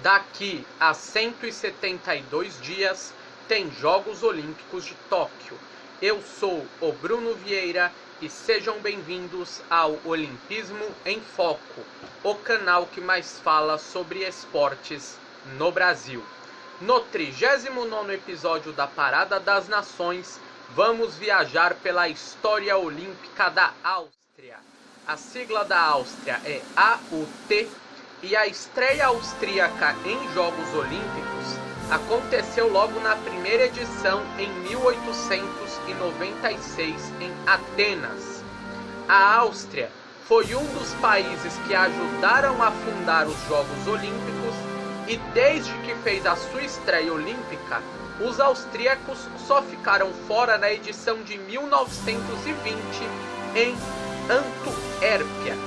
Daqui a 172 dias tem Jogos Olímpicos de Tóquio. Eu sou o Bruno Vieira e sejam bem-vindos ao Olimpismo em Foco, o canal que mais fala sobre esportes no Brasil. No 39º episódio da Parada das Nações, vamos viajar pela história olímpica da Áustria. A sigla da Áustria é AUT e a estreia austríaca em Jogos Olímpicos aconteceu logo na primeira edição em 1896 em Atenas. A Áustria foi um dos países que ajudaram a fundar os Jogos Olímpicos e desde que fez a sua estreia olímpica, os austríacos só ficaram fora na edição de 1920 em Antuérpia.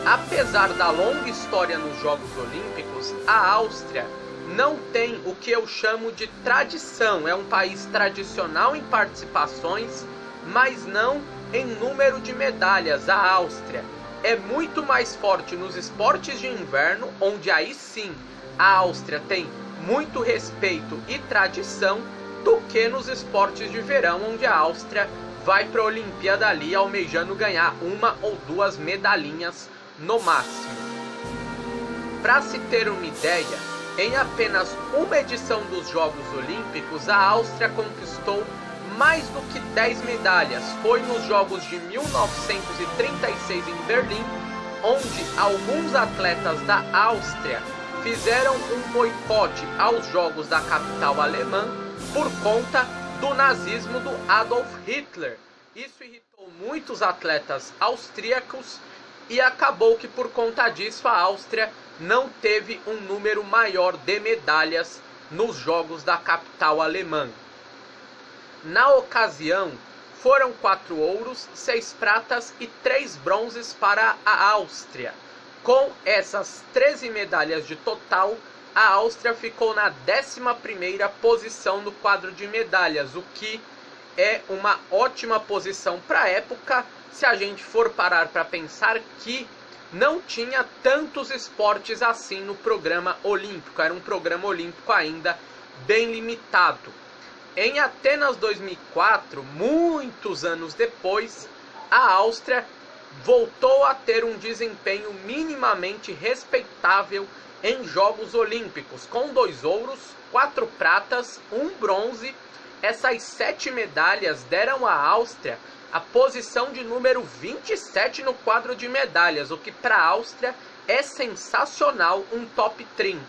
Apesar da longa história nos Jogos Olímpicos, a Áustria não tem o que eu chamo de tradição. É um país tradicional em participações, mas não em número de medalhas. A Áustria é muito mais forte nos esportes de inverno, onde aí sim a Áustria tem muito respeito e tradição, do que nos esportes de verão, onde a Áustria vai para a Olimpíada ali almejando ganhar uma ou duas medalhinhas no máximo. Para se ter uma ideia, em apenas uma edição dos Jogos Olímpicos, a Áustria conquistou mais do que 10 medalhas. Foi nos Jogos de 1936 em Berlim, onde alguns atletas da Áustria fizeram um boicote aos Jogos da capital alemã por conta do nazismo do Adolf Hitler. Isso irritou muitos atletas austríacos e acabou que por conta disso a Áustria não teve um número maior de medalhas nos Jogos da capital alemã. Na ocasião, foram 4 ouros, 6 pratas e 3 bronzes para a Áustria. Com essas 13 medalhas de total, a Áustria ficou na 11ª posição no quadro de medalhas, o que é uma ótima posição para a época, se a gente for parar para pensar que não tinha tantos esportes assim no programa olímpico. Era um programa olímpico ainda bem limitado. Em Atenas 2004, muitos anos depois, a Áustria voltou a ter um desempenho minimamente respeitável em Jogos Olímpicos, com 2 ouros, 4 pratas, 1 bronze. Essas 7 medalhas deram à Áustria a posição de número 27 no quadro de medalhas, o que para a Áustria é sensacional, um top 30.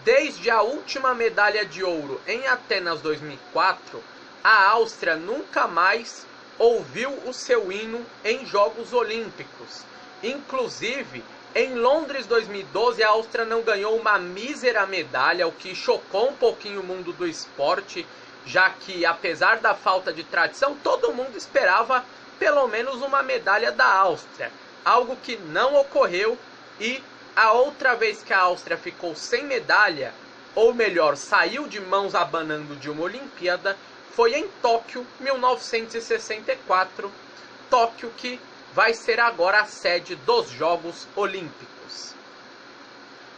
Desde a última medalha de ouro em Atenas 2004, a Áustria nunca mais ouviu o seu hino em Jogos Olímpicos. Inclusive, em Londres 2012, a Áustria não ganhou uma mísera medalha, o que chocou um pouquinho o mundo do esporte, já que, apesar da falta de tradição, todo mundo esperava pelo menos uma medalha da Áustria, algo que não ocorreu. E a outra vez que a Áustria ficou sem medalha, ou melhor, saiu de mãos abanando de uma Olimpíada, foi em Tóquio, 1964, Tóquio que vai ser agora a sede dos Jogos Olímpicos.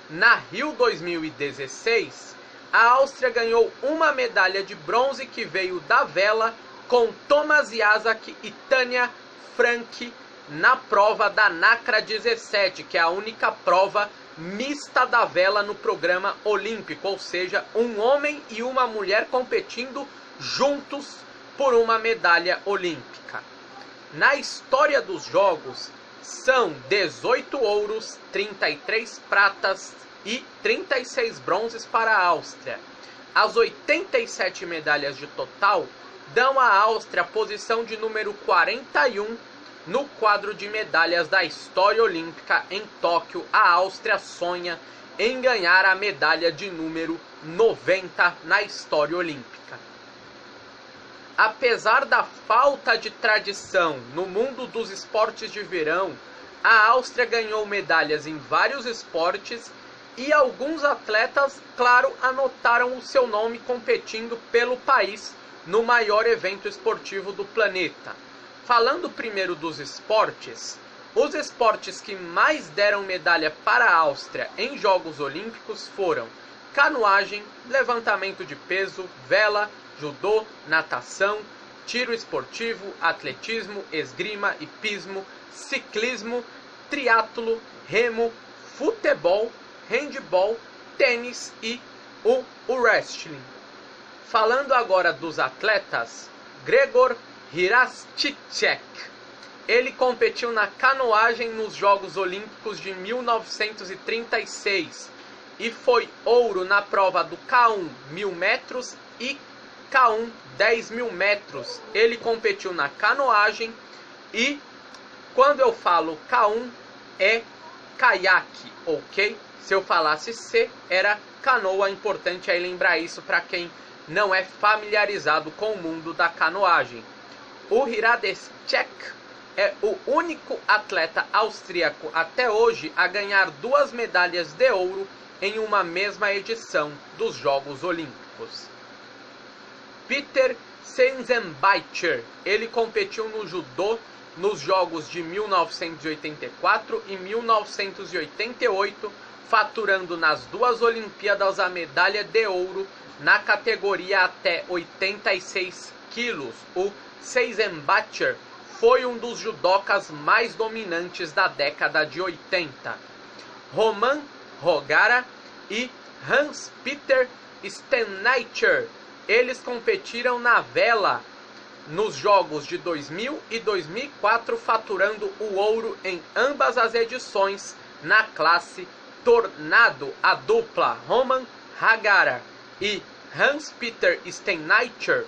Na Rio 2016, a Áustria ganhou uma medalha de bronze que veio da vela, com Thomas Jaszak e Tanja Frank na prova da NACRA 17, que é a única prova mista da vela no programa olímpico, ou seja, um homem e uma mulher competindo juntos por uma medalha olímpica. Na história dos Jogos, são 18 ouros, 33 pratas e 36 bronzes para a Áustria. As 87 medalhas de total dão à Áustria a posição de número 41 no quadro de medalhas da história olímpica. Em Tóquio, a Áustria sonha em ganhar a medalha de número 90 na história olímpica. Apesar da falta de tradição no mundo dos esportes de verão, a Áustria ganhou medalhas em vários esportes e alguns atletas, claro, anotaram o seu nome competindo pelo país no maior evento esportivo do planeta. Falando primeiro dos esportes, Os esportes que mais deram medalha para a Áustria em Jogos Olímpicos foram canoagem, levantamento de peso, vela, judô, natação, tiro esportivo, atletismo, esgrima, hipismo, ciclismo, triatlo, remo, futebol, handebol, tênis e o wrestling. Falando agora dos atletas, Gregor Hrasticek. Ele competiu na canoagem nos Jogos Olímpicos de 1936 e foi ouro na prova do K1 1000 metros e K1 10.000 metros. Ele competiu na canoagem e quando eu falo K1 é caiaque, ok? Se eu falasse C era canoa, importante aí lembrar isso para quem não é familiarizado com o mundo da canoagem. O Hrasticek é o único atleta austríaco até hoje a ganhar 2 medalhas de ouro em uma mesma edição dos Jogos Olímpicos. Peter Senzenbacher, ele competiu no judô nos Jogos de 1984 e 1988, faturando nas 2 Olimpíadas a medalha de ouro na categoria até 86 quilos. O Senzenbacher foi um dos judocas mais dominantes da década de 80. Roman Rogara e Hans-Peter Steinitzer, eles competiram na vela nos Jogos de 2000 e 2004, faturando o ouro em ambas as edições na classe Tornado. A dupla Roman Rogara e Hans-Peter Steinitzer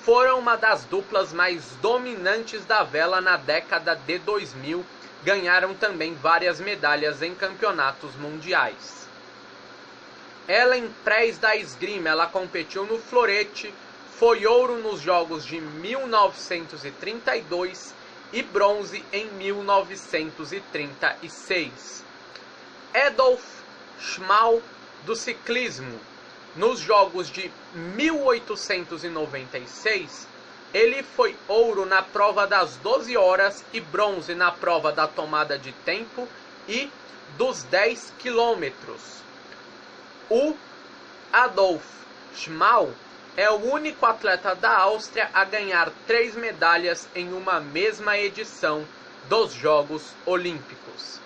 foram uma das duplas mais dominantes da vela na década de 2000, ganharam também várias medalhas em campeonatos mundiais. Ellen Preis da esgrima, ela competiu no florete, foi ouro nos Jogos de 1932 e bronze em 1936. Adolf Schmal do ciclismo, nos Jogos de 1896, ele foi ouro na prova das 12 horas e bronze na prova da tomada de tempo e dos 10 quilômetros. O Adolf Schmal é o único atleta da Áustria a ganhar 3 medalhas em uma mesma edição dos Jogos Olímpicos.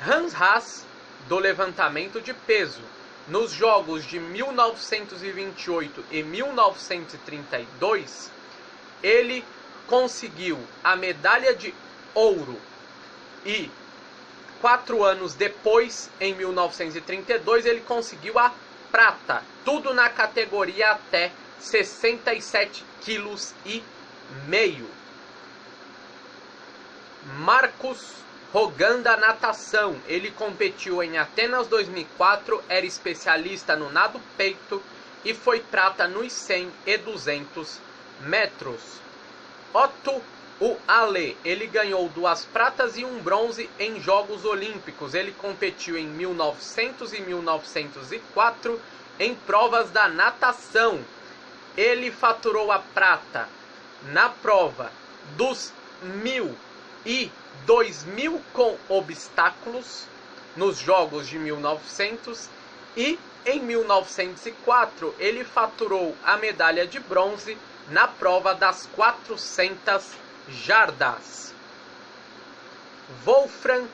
Hans Haas, do levantamento de peso, nos Jogos de 1928 e 1932, ele conseguiu a medalha de ouro e 4 anos depois, em 1932, ele conseguiu a prata, tudo na categoria até 67,5 quilos. Marcus Rogan da natação, ele competiu em Atenas 2004, era especialista no nado peito e foi prata nos 100 e 200 metros. Otto Ale, ele ganhou 2 pratas e 1 bronze em Jogos Olímpicos. Ele competiu em 1900 e 1904 em provas da natação. Ele faturou a prata na prova dos 1000 e 2000 com obstáculos nos Jogos de 1900 e em 1904 ele faturou a medalha de bronze na prova das 400 jardas. Wolfram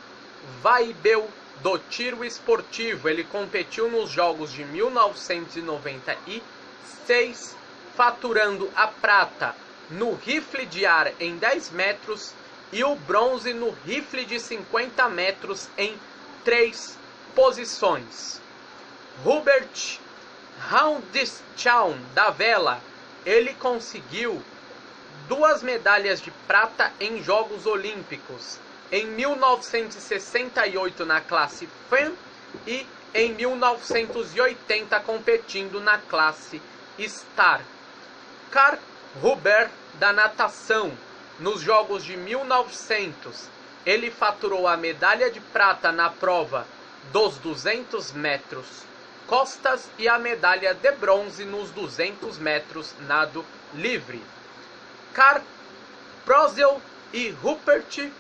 Waibel do tiro esportivo, ele competiu nos Jogos de 1996, faturando a prata no rifle de ar em 10 metros e o bronze no rifle de 50 metros em 3 posições. Hubert Houndschau da vela, ele conseguiu 2 medalhas de prata em Jogos Olímpicos, em 1968 na classe Fem e em 1980 competindo na classe Star. Karl Huber da natação, nos Jogos de 1900, ele faturou a medalha de prata na prova dos 200 metros costas e a medalha de bronze nos 200 metros nado livre. Karl Prozel e Rupert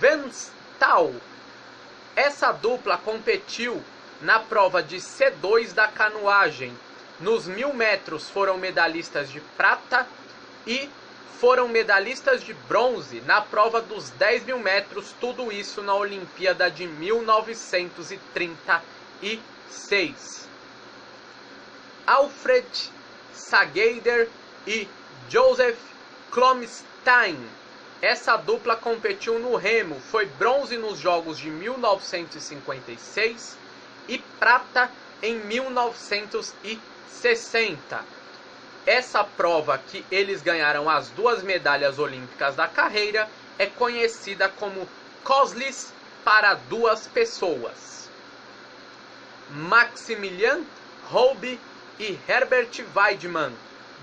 Wenstal. Essa dupla competiu na prova de C2 da canoagem. Nos 1000 metros foram medalhistas de prata e foram medalhistas de bronze na prova dos 10.000 metros, tudo isso na Olimpíada de 1936. Alfred Sageder e Joseph Klomstein. Essa dupla competiu no remo, foi bronze nos Jogos de 1956 e prata em 1960. Essa prova que eles ganharam as 2 medalhas olímpicas da carreira é conhecida como Coslis para 2 pessoas. Maximilian Kolbe e Herbert Weidmann,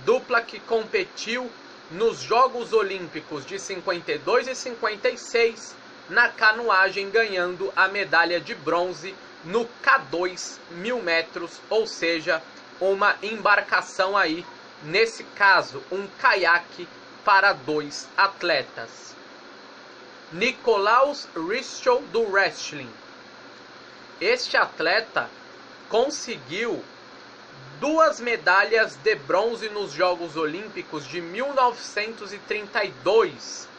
dupla que competiu nos Jogos Olímpicos de 52 e 56 na canoagem, ganhando a medalha de bronze no K2 1000 metros, ou seja, uma embarcação aí, nesse caso um caiaque para 2 atletas. Nikolaus Rischel do wrestling. Este atleta conseguiu 2 medalhas de bronze nos Jogos Olímpicos de 1932,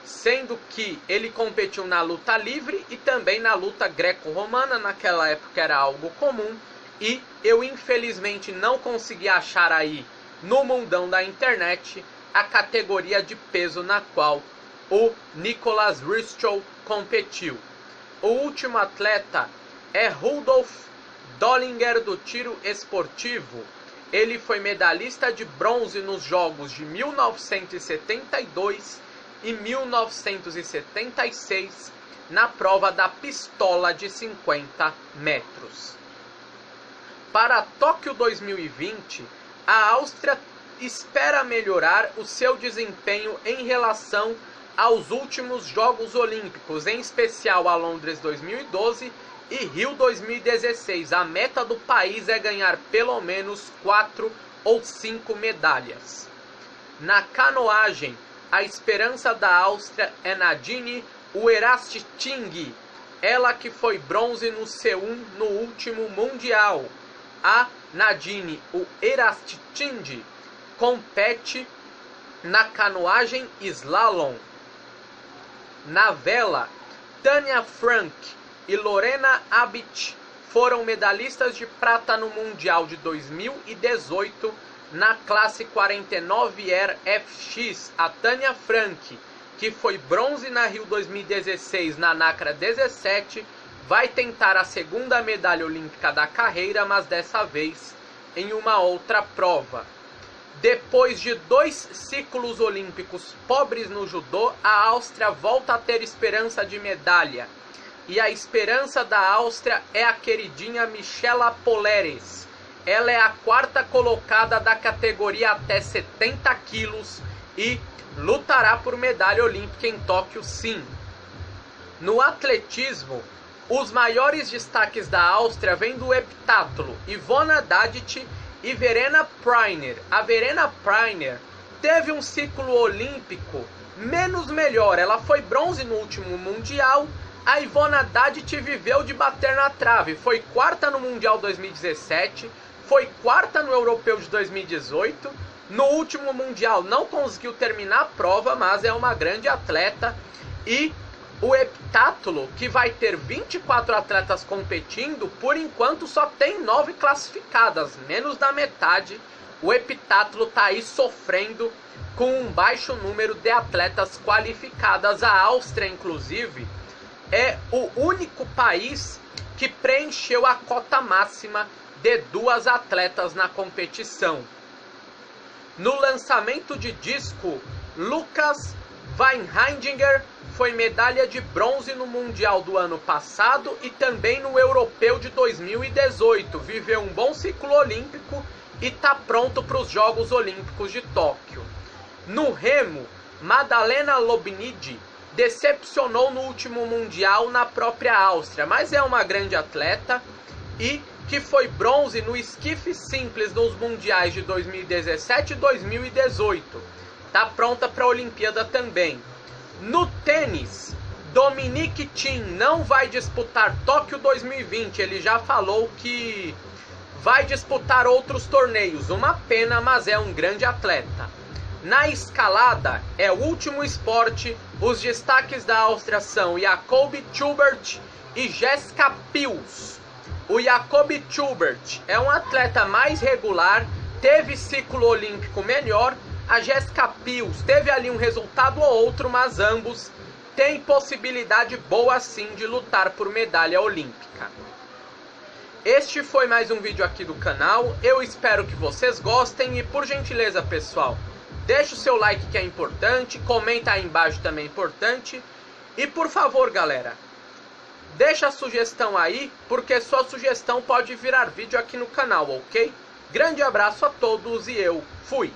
sendo que ele competiu na luta livre e também na luta greco-romana. Naquela época era algo comum, e eu infelizmente não consegui achar aí no mundão da internet a categoria de peso na qual o Nicholas Rischel competiu. O último atleta é Rudolf Dollinger do tiro esportivo. Ele foi medalhista de bronze nos Jogos de 1972 e 1976 na prova da pistola de 50 metros. Para Tóquio 2020, a Áustria espera melhorar o seu desempenho em relação aos últimos Jogos Olímpicos, em especial a Londres 2012 e Rio 2016. A meta do país é ganhar pelo menos 4 ou 5 medalhas. Na canoagem, a esperança da Áustria é Nadine Uerastching, ela que foi bronze no C1 no último Mundial. A Nadine Uerastching compete na canoagem slalom. Na vela, Tanja Frank e Lorena Abit foram medalhistas de prata no Mundial de 2018 na classe 49er FX. A Tanja Frank, que foi bronze na Rio 2016 na NACRA 17, vai tentar a segunda medalha olímpica da carreira, mas dessa vez em uma outra prova. Depois de 2 ciclos olímpicos pobres no judô, a Áustria volta a ter esperança de medalha. E a esperança da Áustria é a queridinha Michela Poleres. Ela é a 4ª colocada da categoria até 70 quilos e lutará por medalha olímpica em Tóquio, sim. No atletismo, os maiores destaques da Áustria vêm do heptátulo: Ivona Dadit e Verena Preiner. A Verena Preiner teve um ciclo olímpico menos melhor. Ela foi bronze no último Mundial. A Ivona Dadit viveu de bater na trave. Foi 4ª no Mundial 2017. Foi 4ª no Europeu de 2018. No último Mundial não conseguiu terminar a prova, mas é uma grande atleta. E o heptátulo, que vai ter 24 atletas competindo, por enquanto só tem 9 classificadas, menos da metade. O heptátulo está aí sofrendo com um baixo número de atletas qualificadas. A Áustria, inclusive, é o único país que preencheu a cota máxima de 2 atletas na competição. No lançamento de disco, Lucas Weinheidinger foi medalha de bronze no Mundial do ano passado e também no Europeu de 2018. Viveu um bom ciclo olímpico e está pronto para os Jogos Olímpicos de Tóquio. No remo, Madalena Lobnid decepcionou no último Mundial na própria Áustria, mas é uma grande atleta e que foi bronze no esquife simples nos Mundiais de 2017 e 2018. Está pronta para a Olimpíada também. No tênis, Dominic Thiem não vai disputar Tóquio 2020. Ele já falou que vai disputar outros torneios. Uma pena, mas é um grande atleta. Na escalada, é o último esporte. Os destaques da Áustria são Jakob Tschubert e Jessica Pils. O Jakob Tschubert é um atleta mais regular, teve ciclo olímpico melhor. A Jessica Pils teve ali um resultado ou outro, mas ambos têm possibilidade boa sim de lutar por medalha olímpica. Este foi mais um vídeo aqui do canal. Eu espero que vocês gostem e, por gentileza, pessoal, deixa o seu like que é importante, comenta aí embaixo também é importante. E por favor, galera, deixa a sugestão aí, porque sua sugestão pode virar vídeo aqui no canal, ok? Grande abraço a todos e eu fui!